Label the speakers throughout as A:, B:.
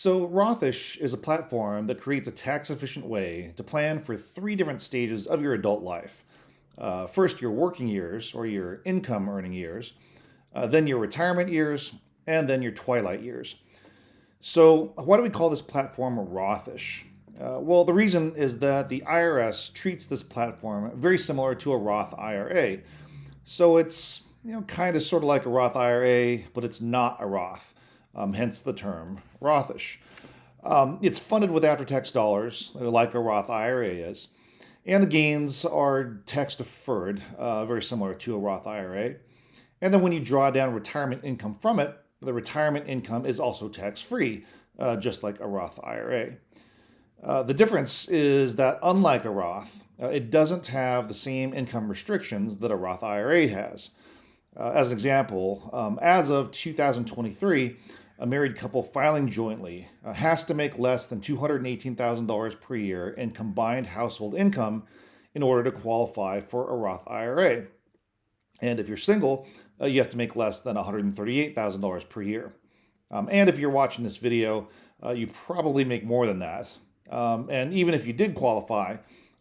A: So, Rothish is a platform that creates a tax efficient way to plan for three different stages of your adult life. First, your working years or your income earning years, then your retirement years, and then your twilight years. So, why do we call this platform Rothish? Well, the reason is that the IRS treats this platform very similar to a Roth IRA. So it's kind of sort of like a Roth IRA, but it's not a Roth. Hence the term Rothish. It's funded with after-tax dollars, like a Roth IRA is, and the gains are tax deferred, very similar to a Roth IRA. And then when you draw down retirement income from it, the retirement income is also tax-free, just like a Roth IRA. The difference is that unlike a Roth, it doesn't have the same income restrictions that a Roth IRA has. As an example, as of 2023, a married couple filing jointly has to make less than $218,000 per year in combined household income in order to qualify for a Roth IRA. And if you're single, you have to make less than $138,000 per year. And if you're watching this video, you probably make more than that. And even if you did qualify,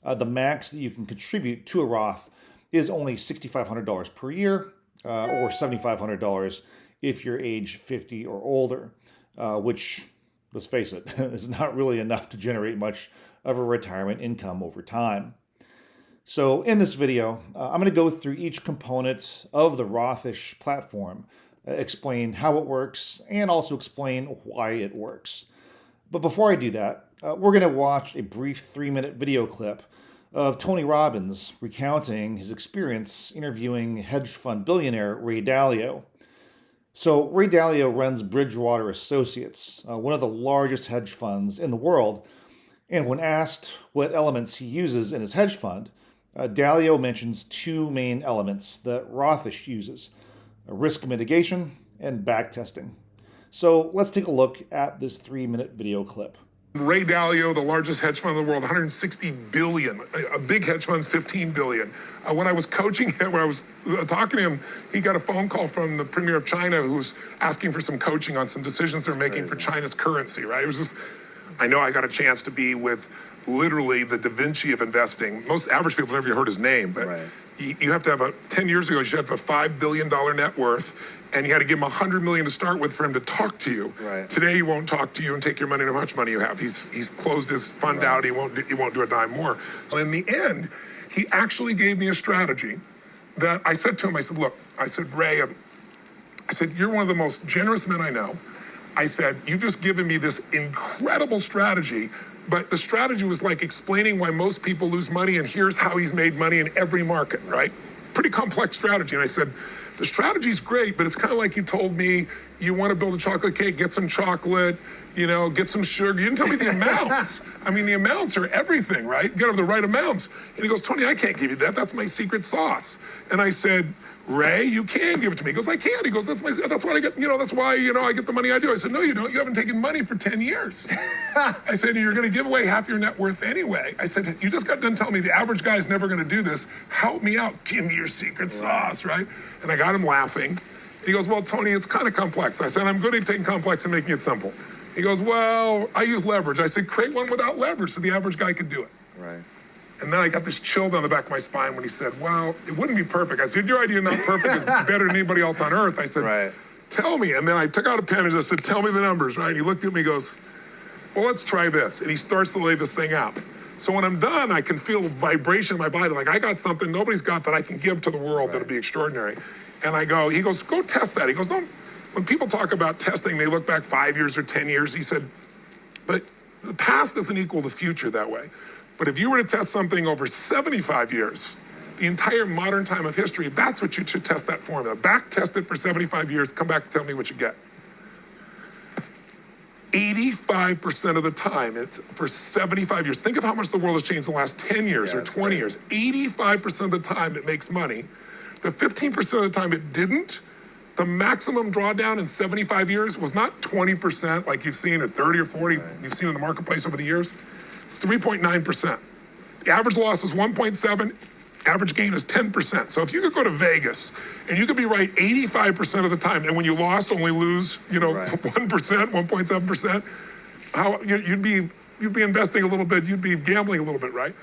A: the max that you can contribute to a Roth is only $6,500 per year, or $7,500 if you're age 50 or older, which, let's face it, is not really enough to generate much of a retirement income over time. So in this video, I'm going to go through each component of the Rothish platform, explain how it works, and also explain why it works. But before I do that, we're going to watch a brief 3-minute video clip of Tony Robbins recounting his experience interviewing hedge fund billionaire Ray Dalio. So Ray Dalio runs Bridgewater Associates, one of the largest hedge funds in the world. And when asked what elements he uses in his hedge fund, Dalio mentions two main elements that Rothish uses: risk mitigation and backtesting. So let's take a look at this 3-minute video clip.
B: Ray Dalio, the largest hedge fund in the world, 160 billion. A big hedge fund's 15 billion. When I was coaching him, when I was talking to him, he got a phone call from the premier of China who was asking for some coaching on some decisions they're making for China's currency, right? It was just, I know I got a chance to be with literally the Da Vinci of investing. Most average people never even heard his name, but you have to have 10 years ago, you should have a $5 billion net worth. And you had to give him $100 million to start with for him to talk to you. Today he won't talk to you and take your money no matter how much money you have. He's closed his fund out. He won't do a dime more. So in the end, he actually gave me a strategy that I said to him. I said, look, I said, Ray, I said, you're one of the most generous men I know. I said, you've just given me this incredible strategy, but the strategy was like explaining why most people lose money, and here's how he's made money in every market, right? Pretty complex strategy. And I said, the strategy's great, but it's kind of like you told me you want to build a chocolate cake, get some chocolate, get some sugar. You didn't tell me the amounts. I mean, the amounts are everything, right? You got to have the right amounts. And he goes, Tony, I can't give you that. That's my secret sauce. And I said, Ray, you can give it to me. He goes, I can't. He goes, that's why I get, that's why, I get the money I do. I said, no, you don't. You haven't taken money for 10 years. I said, you're going to give away half your net worth anyway. I said, you just got done telling me the average guy is never going to do this. Help me out. Give me your secret sauce, right? And I got him laughing. He goes, well, Tony, it's kind of complex. I said, I'm good at taking complex and making it simple. He goes, well, I use leverage. I said, create one without leverage so the average guy could do it.
C: Right.
B: And then I got this chill down the back of my spine when he said, well, it wouldn't be perfect. I said, your idea not perfect is better than anybody else on earth. I said, tell me. And then I took out a pen and I said, tell me the numbers, right? And he looked at me and goes, well, let's try this. And he starts to lay this thing out. So when I'm done, I can feel vibration in my body. Like I got something nobody's got that I can give to the world that'll be extraordinary. And he goes, go test that. He goes, don't, when people talk about testing, they look back 5 years or 10 years. He said, but the past doesn't equal the future that way. But if you were to test something over 75 years, the entire modern time of history, that's what you should test that formula. Back test it for 75 years, come back and tell me what you get. 85% of the time, it's for 75 years. Think of how much the world has changed in the last 10 years or 20 years. 85% of the time it makes money. The 15% of the time it didn't. The maximum drawdown in 75 years was not 20% like you've seen at 30 or 40, you've seen in the marketplace over the years. 3.9%. The average loss is 1.7, average gain is 10%. So if you could go to Vegas and you could be right 85% of the time, and when you lost only lose, 1%, 1.7%, how you'd be investing a little bit, you'd be gambling a little bit, right?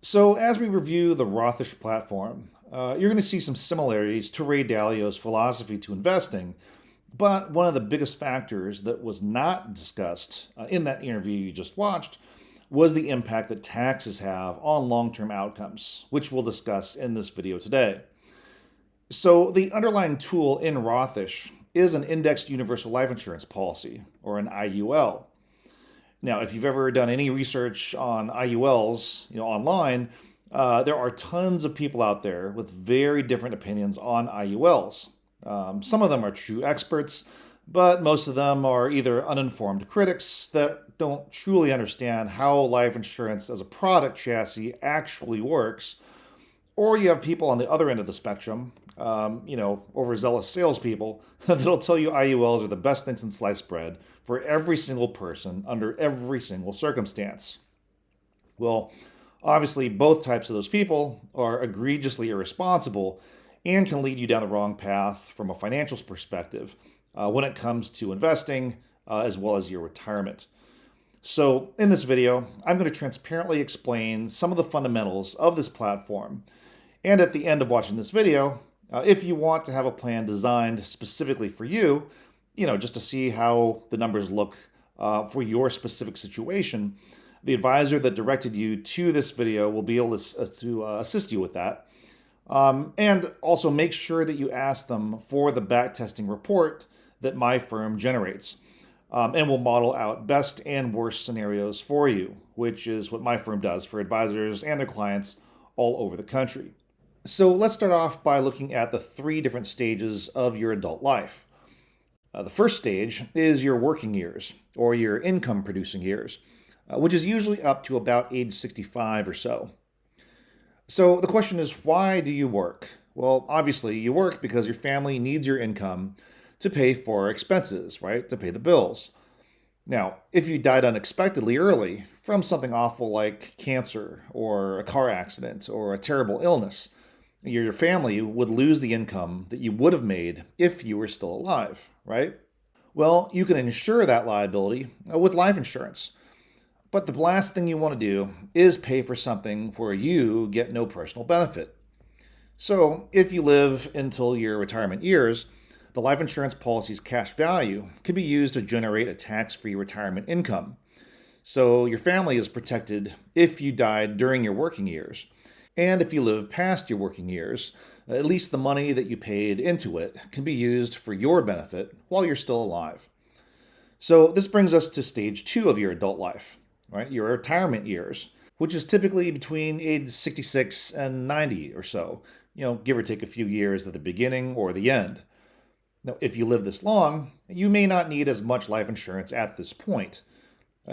A: So, as we review the Rothish platform, you're going to see some similarities to Ray Dalio's philosophy to investing, but one of the biggest factors that was not discussed in that interview you just watched was the impact that taxes have on long-term outcomes, which we'll discuss in this video today. So, the underlying tool in Rothish is an indexed universal life insurance policy, or an IUL. Now, if you've ever done any research on IULs, online, there are tons of people out there with very different opinions on IULs. Some of them are true experts, but most of them are either uninformed critics that don't truly understand how life insurance as a product chassis actually works, or you have people on the other end of the spectrum, overzealous salespeople that'll tell you IULs are the best thing since sliced bread for every single person under every single circumstance. Well, obviously, both types of those people are egregiously irresponsible and can lead you down the wrong path from a financial perspective when it comes to investing as well as your retirement. So, in this video, I'm going to transparently explain some of the fundamentals of this platform. And at the end of watching this video, if you want to have a plan designed specifically for you, just to see how the numbers look for your specific situation, the advisor that directed you to this video will be able to assist you with that. And also make sure that you ask them for the backtesting report that my firm generates. And we'll model out best and worst scenarios for you, which is what my firm does for advisors and their clients all over the country. So let's start off by looking at the 3 different stages of your adult life. The first stage is your working years, or your income-producing years, which is usually up to about age 65 or so. So the question is, why do you work? Well, obviously, you work because your family needs your income to pay for expenses, right? To pay the bills. Now, if you died unexpectedly early from something awful like cancer or a car accident or a terrible illness, your family would lose the income that you would have made if you were still alive, right? Well, you can insure that liability with life insurance. But the last thing you want to do is pay for something where you get no personal benefit. So, if you live until your retirement years, the life insurance policy's cash value can be used to generate a tax-free retirement income. So, your family is protected if you died during your working years. And if you live past your working years, at least the money that you paid into it can be used for your benefit while you're still alive. So this brings us to stage 2 of your adult life, right? Your retirement years, which is typically between age 66 and 90 or so, give or take a few years at the beginning or the end. Now, if you live this long, you may not need as much life insurance at this point.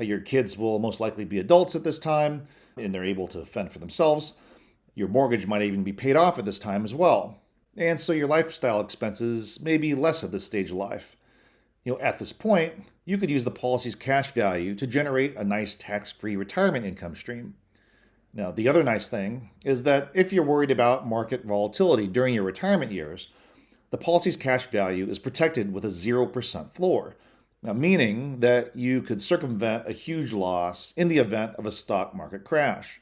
A: Your kids will most likely be adults at this time, and they're able to fend for themselves. Your mortgage might even be paid off at this time as well. And so your lifestyle expenses may be less at this stage of life. At this point, you could use the policy's cash value to generate a nice tax-free retirement income stream. Now, the other nice thing is that if you're worried about market volatility during your retirement years, the policy's cash value is protected with a 0% floor. Now, meaning that you could circumvent a huge loss in the event of a stock market crash.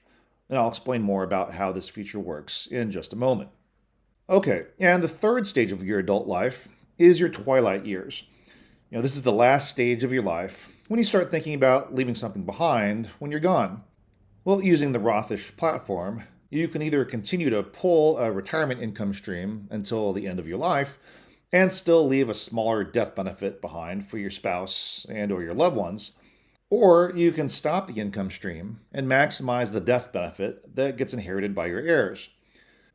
A: And I'll explain more about how this feature works in just a moment. Okay, and the third stage of your adult life is your twilight years. This is the last stage of your life when you start thinking about leaving something behind when you're gone. Well, using the Rothish platform, you can either continue to pull a retirement income stream until the end of your life and still leave a smaller death benefit behind for your spouse and or your loved ones, or you can stop the income stream and maximize the death benefit that gets inherited by your heirs.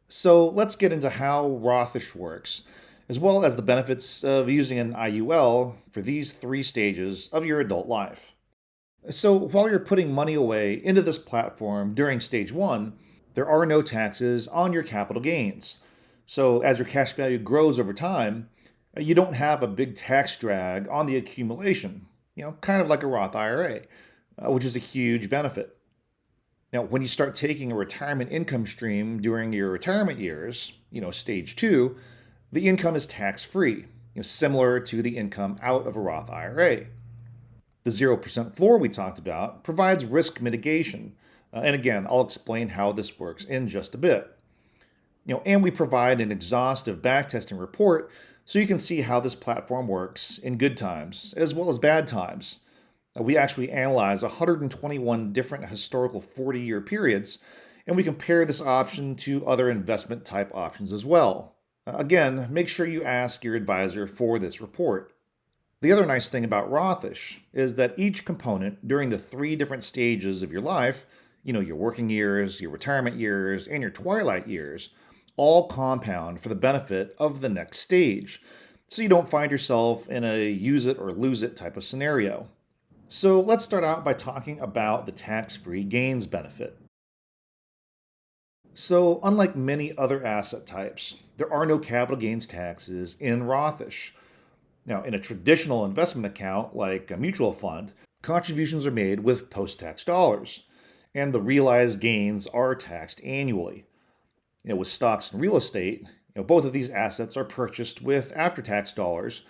A: So let's get into how Rothish works, as well as the benefits of using an IUL for these 3 stages of your adult life. So while you're putting money away into this platform during stage 1, there are no taxes on your capital gains. So as your cash value grows over time, you don't have a big tax drag on the accumulation, kind of like a Roth IRA, which is a huge benefit. Now, when you start taking a retirement income stream during your retirement years, stage 2, the income is tax-free, similar to the income out of a Roth IRA. The 0% floor we talked about provides risk mitigation. And again, I'll explain how this works in just a bit. And we provide an exhaustive backtesting report so you can see how this platform works in good times as well as bad times. We actually analyze 121 different historical 40-year periods, and we compare this option to other investment type options as well. Again, make sure you ask your advisor for this report. The other nice thing about Rothish is that each component during the three different stages of your life, your working years, your retirement years, and your twilight years, all compound for the benefit of the next stage. So you don't find yourself in a use it or lose it type of scenario. So let's start out by talking about the tax-free gains benefit. So, unlike many other asset types, there are no capital gains taxes in Rothish. Now, in a traditional investment account like a mutual fund, contributions are made with post tax dollars, and the realized gains are taxed annually. With stocks and real estate, both of these assets are purchased with after tax dollars,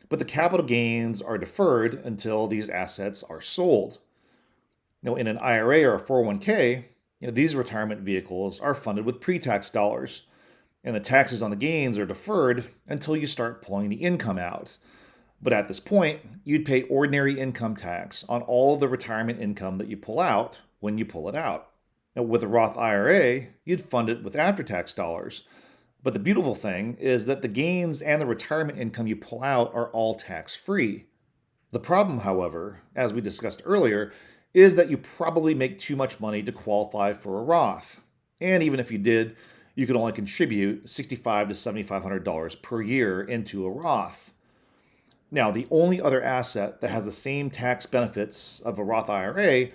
A: but the capital gains are deferred until these assets are sold. In an IRA or a 401k, these retirement vehicles are funded with pre tax dollars, and the taxes on the gains are deferred until you start pulling the income out. But at this point, you'd pay ordinary income tax on all the retirement income that you pull out when you pull it out. Now, with a Roth IRA, you'd fund it with after tax dollars. But the beautiful thing is that the gains and the retirement income you pull out are all tax free. The problem, however, as we discussed earlier, is that you probably make too much money to qualify for a Roth. And even if you did, you could only contribute $6,500 to $7,500 per year into a Roth. Now, the only other asset that has the same tax benefits of a Roth IRA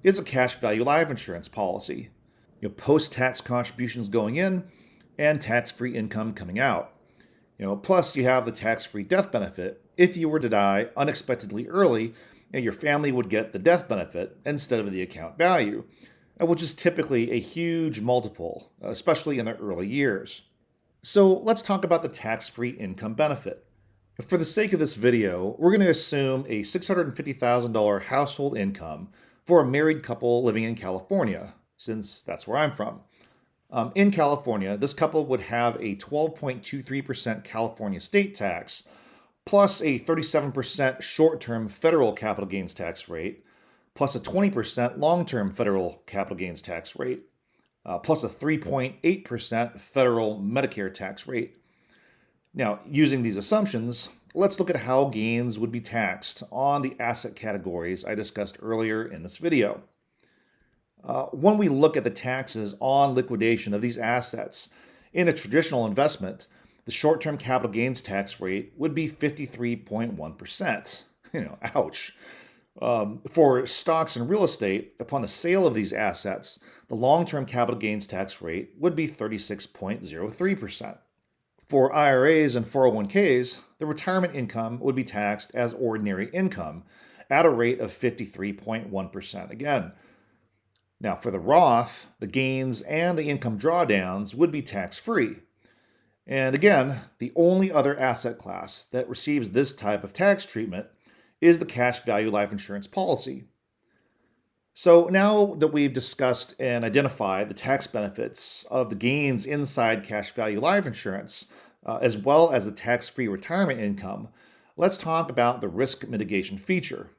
A: is a cash value life insurance policy. Post-tax contributions going in and tax-free income coming out. Plus you have the tax-free death benefit. If you were to die unexpectedly early, your family would get the death benefit instead of the account value, which is typically a huge multiple, especially in the early years. So let's talk about the tax-free income benefit. For the sake of this video, we're going to assume a $650,000 household income for a married couple living in California, since that's where I'm from. In California, this couple would have a 12.23% California state tax, plus a 37% short-term federal capital gains tax rate, plus a 20% long-term federal capital gains tax rate, plus a 3.8% federal Medicare tax rate. Now, using these assumptions, let's look at how gains would be taxed on the asset categories I discussed earlier in this video. When we look at the taxes on liquidation of these assets in a traditional investment, the short-term capital gains tax rate would be 53.1%. Ouch. For stocks and real estate, upon the sale of these assets, the long-term capital gains tax rate would be 36.03%. For IRAs and 401ks, the retirement income would be taxed as ordinary income at a rate of 53.1% again. Now, for the Roth, the gains and the income drawdowns would be tax-free. And again, the only other asset class that receives this type of tax treatment is the cash value life insurance policy. So now that we've discussed and identified the tax benefits of the gains inside cash value life insurance, as well as the tax-free retirement income, let's talk about the risk mitigation feature.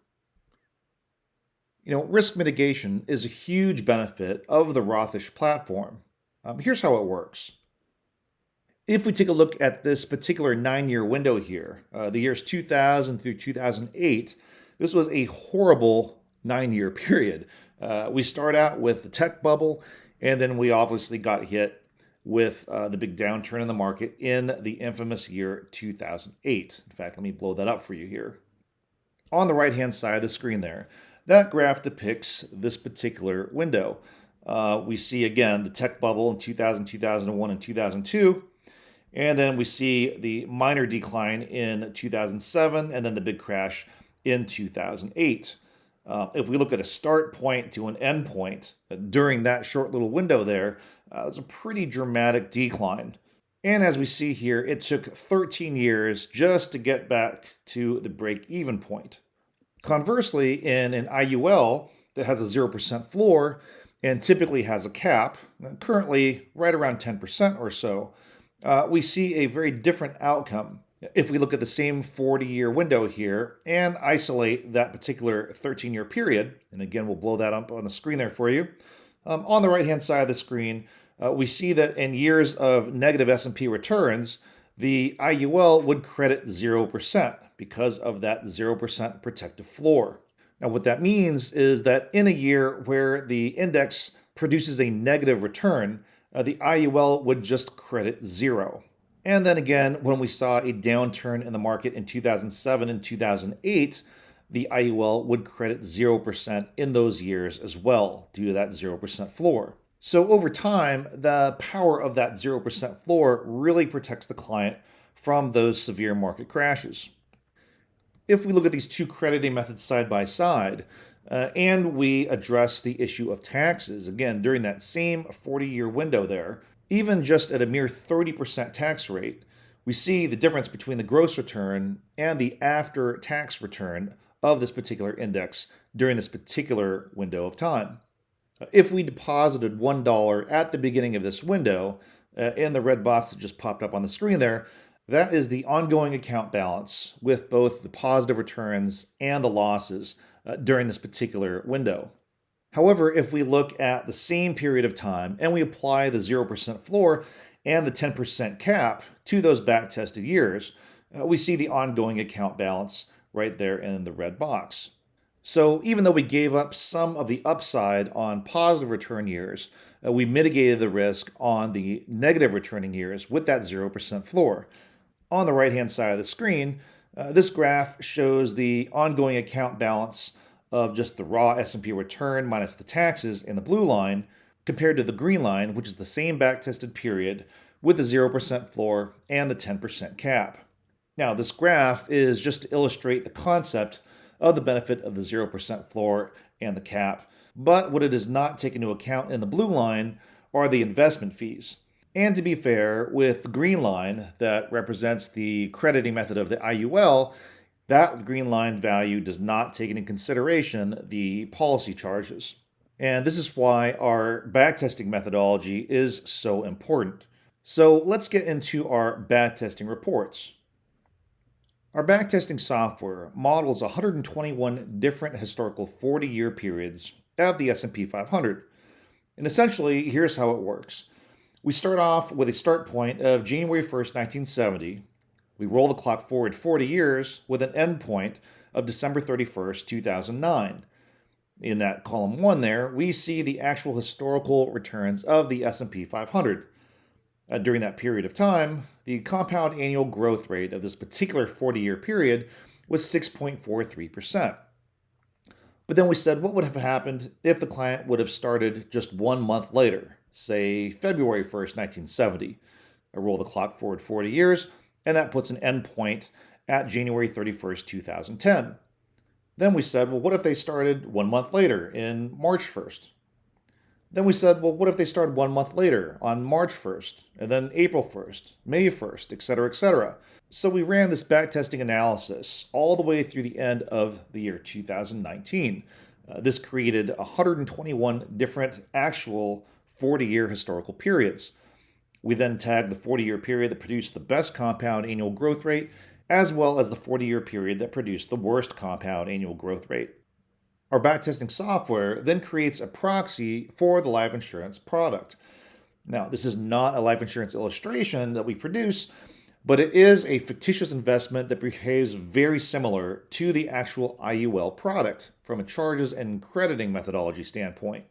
A: Risk mitigation is a huge benefit of the Rothish platform. Here's how it works. If we take a look at this particular 9-year window here, the years 2000 through 2008, this was a horrible 9-year period. We start out with the tech bubble, and then we obviously got hit with the big downturn in the market in the infamous year 2008. In fact, let me blow that up for you here. On the right-hand side of the screen there, that graph depicts this particular window. We see, again, the tech bubble in 2000, 2001, and 2002. And then we see the minor decline in 2007, and then the big crash in 2008. If we look at a start point to an end point during that short little window there, it's a pretty dramatic decline. And as we see here, it took 13 years just to get back to the break-even point. Conversely, in an IUL that has a 0% floor and typically has a cap, currently right around 10% or so, we see a very different outcome. If we look at the same 40-year window here and isolate that particular 13-year period, and again, we'll blow that up on the screen there for you. On the right-hand side of the screen, we see that in years of negative S&P returns, the IUL would credit 0% because of that 0% protective floor. Now, what that means is that in a year where the index produces a negative return, the IUL would just credit 0. And then again, when we saw a downturn in the market in 2007 and 2008, the IUL would credit 0% in those years as well due to that 0% floor. So over time, the power of that 0% floor really protects the client from those severe market crashes. If we look at these two crediting methods side by side, and we address the issue of taxes, again, during that same 40-year window there, even just at a mere 30% tax rate, we see the difference between the gross return and the after-tax return of this particular index during this particular window of time. If we deposited $1 at the beginning of this window, in the red box that just popped up on the screen there, that is the ongoing account balance with both the positive returns and the losses during this particular window. However, if we look at the same period of time and we apply the 0% floor and the 10% cap to those back-tested years, we see the ongoing account balance right there in the red box. So even though we gave up some of the upside on positive return years, we mitigated the risk on the negative returning years with that 0% floor. On the right-hand side of the screen, this graph shows the ongoing account balance of just the raw S&P return minus the taxes in the blue line compared to the green line, which is the same back-tested period with the 0% floor and the 10% cap. Now, this graph is just to illustrate the concept of the benefit of the 0% floor and the cap, but what it does not take into account in the blue line are the investment fees. And to be fair, with the green line that represents the crediting method of the IUL, that green line value does not take into consideration the policy charges. And this is why our backtesting methodology is so important. So let's get into our backtesting reports. Our backtesting software models 121 different historical 40-year periods of the S&P 500. And essentially, here's how it works. We start off with a start point of January 1st, 1970. We roll the clock forward 40 years with an end point of December 31st, 2009. In that column 1 there, we see the actual historical returns of the S&P 500. During that period of time, the compound annual growth rate of this particular 40-year period was 6.43%. But then we said, what would have happened if the client would have started just 1 month later, say February 1st, 1970? I roll the clock forward 40 years, and that puts an end point at January 31st, 2010. Then we said, well, what if they started 1 month later in March 1st? Then we said, well, what if they started 1 month later on March 1st, and then April 1st, May 1st, et cetera, et cetera. So we ran this backtesting analysis all the way through the end of the year 2019. This created 121 different actual 40-year historical periods. We then tagged the 40-year period that produced the best compound annual growth rate, as well as the 40-year period that produced the worst compound annual growth rate. Our backtesting software then creates a proxy for the life insurance product. Now, this is not a life insurance illustration that we produce, but it is a fictitious investment that behaves very similar to the actual IUL product from a charges and crediting methodology standpoint.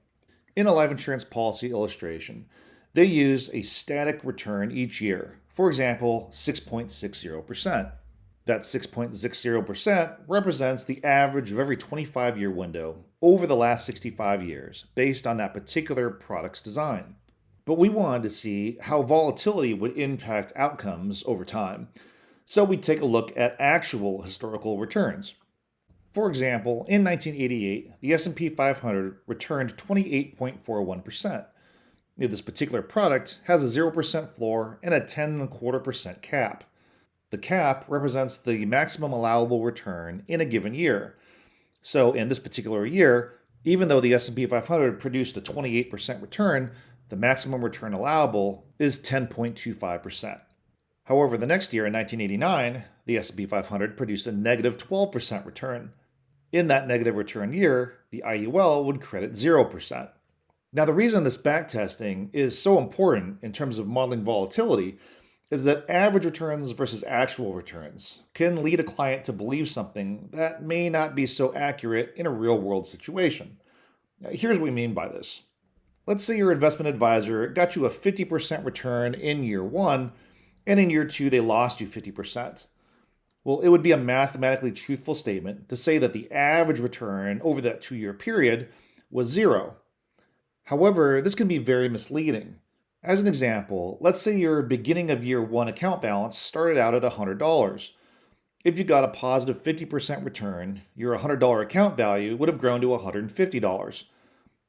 A: In a life insurance policy illustration, they use a static return each year, for example, 6.60%. That 6.60% represents the average of every 25-year window over the last 65 years based on that particular product's design. But we wanted to see how volatility would impact outcomes over time, so we take a look at actual historical returns. For example, in 1988, the S&P 500 returned 28.41%. This particular product has a 0% floor and a 10.25% cap. The cap represents the maximum allowable return in a given year. So in this particular year, even though the S&P 500 produced a 28% return, the maximum return allowable is 10.25%. However, the next year in 1989, the S&P 500 produced a negative 12% return. In that negative return year, the IUL would credit 0%. Now, the reason this backtesting is so important in terms of modeling volatility is that average returns versus actual returns can lead a client to believe something that may not be so accurate in a real-world situation. Now, here's what we mean by this. Let's say your investment advisor got you a 50% return in year one, and in year two they lost you 50%. Well, it would be a mathematically truthful statement to say that the average return over that 2-year period was 0. However, this can be very misleading. As an example, let's say your beginning of year one account balance started out at $100. If you got a positive 50% return, your $100 account value would have grown to $150.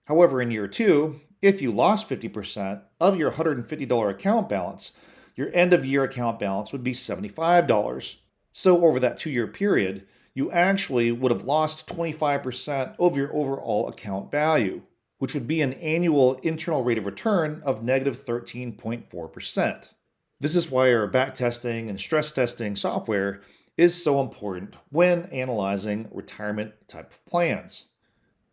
A: However, in year two, if you lost 50% of your $150 account balance, your end of year account balance would be $75. So over that 2-year period, you actually would have lost 25% of your overall account value, which would be an annual internal rate of return of negative 13.4%. This is why our backtesting and stress testing software is so important when analyzing retirement type of plans.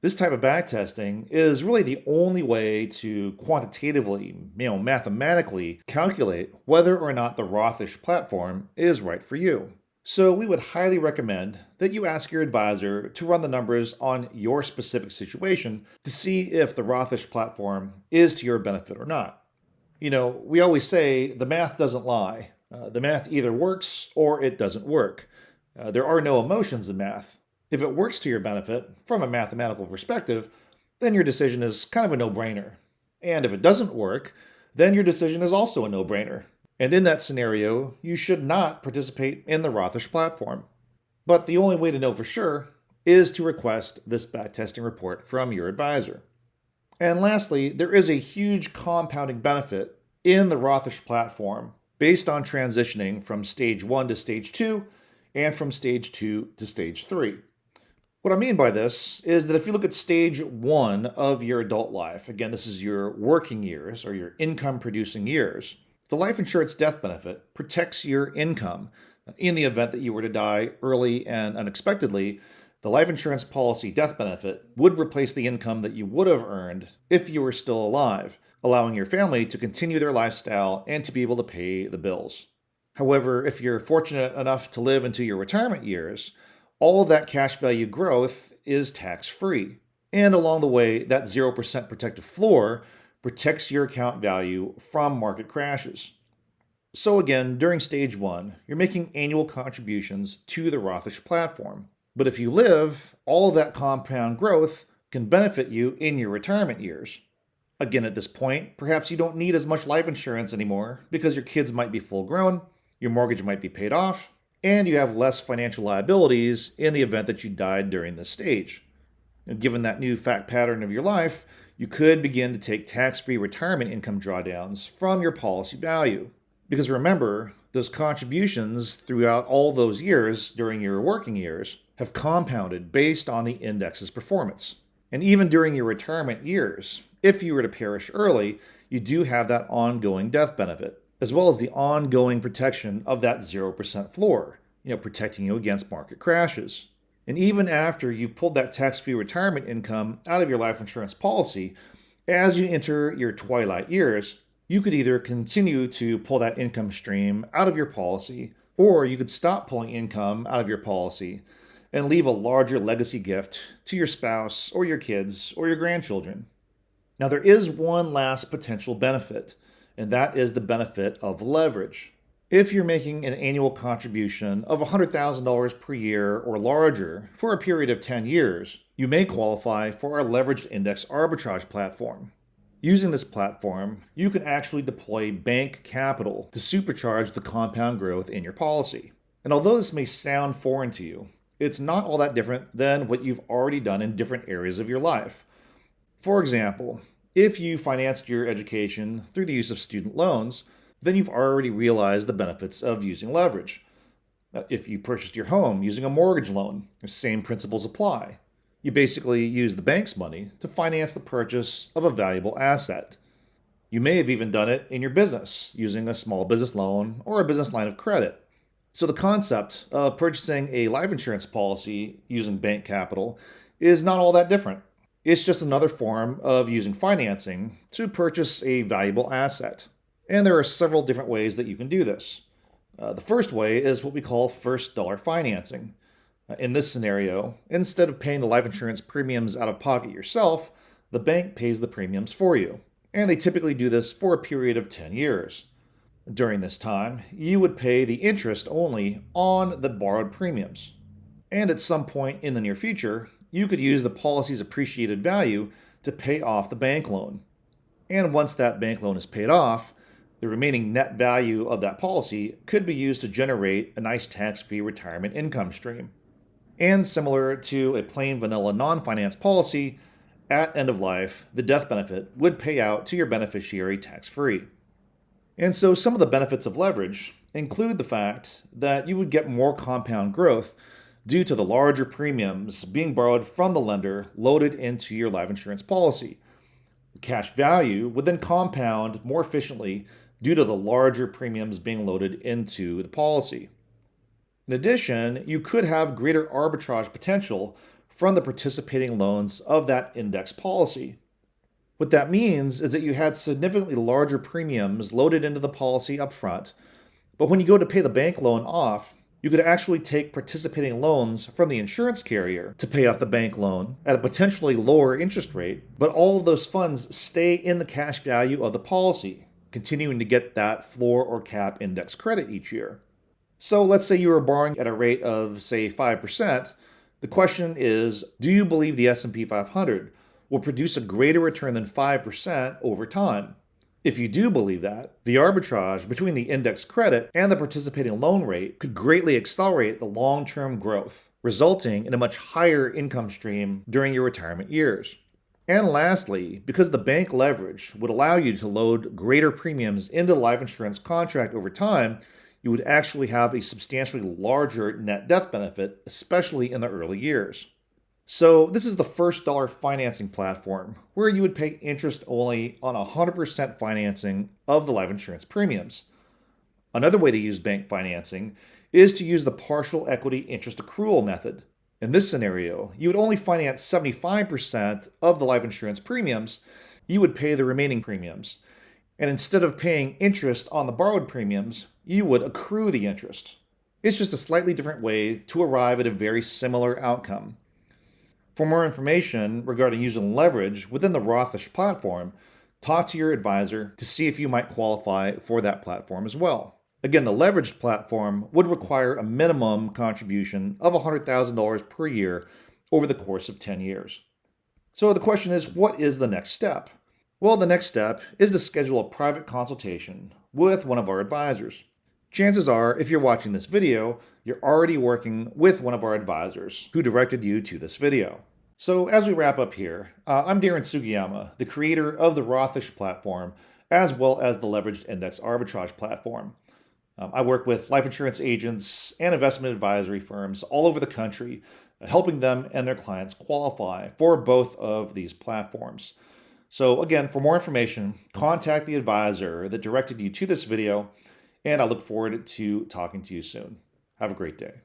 A: This type of backtesting is really the only way to quantitatively, mathematically calculate whether or not the Rothish platform is right for you. So we would highly recommend that you ask your advisor to run the numbers on your specific situation to see if the Rothish platform is to your benefit or not. We always say the math doesn't lie. The math either works or it doesn't work. There are no emotions in math. If it works to your benefit from a mathematical perspective, then your decision is kind of a no-brainer. And if it doesn't work, then your decision is also a no-brainer. And in that scenario, you should not participate in the Rothish platform. But the only way to know for sure is to request this backtesting report from your advisor. And lastly, there is a huge compounding benefit in the Rothish platform based on transitioning from stage 1 to stage 2 and from stage 2 to stage 3. What I mean by this is that if you look at stage 1 of your adult life, again, this is your working years or your income producing years, the life insurance death benefit protects your income. In the event that you were to die early and unexpectedly, the life insurance policy death benefit would replace the income that you would have earned if you were still alive, allowing your family to continue their lifestyle and to be able to pay the bills. However, if you're fortunate enough to live into your retirement years, all of that cash value growth is tax-free. And along the way, that 0% protective floor protects your account value from market crashes. So again, during stage 1, you're making annual contributions to the Rothish platform. But if you live, all of that compound growth can benefit you in your retirement years. Again, at this point, perhaps you don't need as much life insurance anymore because your kids might be full grown, your mortgage might be paid off, and you have less financial liabilities in the event that you died during this stage. And given that new fact pattern of your life, you could begin to take tax-free retirement income drawdowns from your policy value. Because remember, those contributions throughout all those years during your working years have compounded based on the index's performance. And even during your retirement years, if you were to perish early, you do have that ongoing death benefit, as well as the ongoing protection of that 0% floor, protecting you against market crashes. And even after you've pulled that tax-free retirement income out of your life insurance policy, as you enter your twilight years, you could either continue to pull that income stream out of your policy, or you could stop pulling income out of your policy and leave a larger legacy gift to your spouse or your kids or your grandchildren. Now, there is one last potential benefit, and that is the benefit of leverage. If you're making an annual contribution of $100,000 per year or larger for a period of 10 years, you may qualify for our leveraged index arbitrage platform. Using this platform, you can actually deploy bank capital to supercharge the compound growth in your policy. And although this may sound foreign to you, it's not all that different than what you've already done in different areas of your life. For example, if you financed your education through the use of student loans, then you've already realized the benefits of using leverage. If you purchased your home using a mortgage loan, the same principles apply. You basically use the bank's money to finance the purchase of a valuable asset. You may have even done it in your business using a small business loan or a business line of credit. So, the concept of purchasing a life insurance policy using bank capital is not all that different. It's just another form of using financing to purchase a valuable asset. And there are several different ways that you can do this. The first way is what we call first dollar financing. In this scenario, instead of paying the life insurance premiums out of pocket yourself, the bank pays the premiums for you. And they typically do this for a period of 10 years. During this time, you would pay the interest only on the borrowed premiums. And at some point in the near future, you could use the policy's appreciated value to pay off the bank loan. And once that bank loan is paid off, the remaining net value of that policy could be used to generate a nice tax-free retirement income stream. And similar to a plain vanilla non-finance policy, at end of life, the death benefit would pay out to your beneficiary tax-free. And so some of the benefits of leverage include the fact that you would get more compound growth due to the larger premiums being borrowed from the lender loaded into your life insurance policy. The cash value would then compound more efficiently due to the larger premiums being loaded into the policy. In addition, you could have greater arbitrage potential from the participating loans of that index policy. What that means is that you had significantly larger premiums loaded into the policy up front, but when you go to pay the bank loan off, you could actually take participating loans from the insurance carrier to pay off the bank loan at a potentially lower interest rate, but all of those funds stay in the cash value of the policy, continuing to get that floor or cap index credit each year. So let's say you were borrowing at a rate of, say, 5%. The question is, do you believe the S&P 500 will produce a greater return than 5% over time? If you do believe that, the arbitrage between the index credit and the participating loan rate could greatly accelerate the long-term growth, resulting in a much higher income stream during your retirement years. And lastly, because the bank leverage would allow you to load greater premiums into the life insurance contract over time, you would actually have a substantially larger net death benefit, especially in the early years. So this is the first dollar financing platform where you would pay interest only on 100% financing of the life insurance premiums. Another way to use bank financing is to use the partial equity interest accrual method. In this scenario, you would only finance 75% of the life insurance premiums. You would pay the remaining premiums. And instead of paying interest on the borrowed premiums, you would accrue the interest. It's just a slightly different way to arrive at a very similar outcome. For more information regarding using leverage within the Rothish platform, talk to your advisor to see if you might qualify for that platform as well. Again, the leveraged platform would require a minimum contribution of $100,000 per year over the course of 10 years. So the question is, what is the next step? Well, the next step is to schedule a private consultation with one of our advisors. Chances are, if you're watching this video, you're already working with one of our advisors who directed you to this video. So as we wrap up here, I'm Darren Sugiyama, the creator of the Rothish platform, as well as the Leveraged Index Arbitrage platform. I work with life insurance agents and investment advisory firms all over the country, helping them and their clients qualify for both of these platforms. So again, for more information, contact the advisor that directed you to this video, and I look forward to talking to you soon. Have a great day.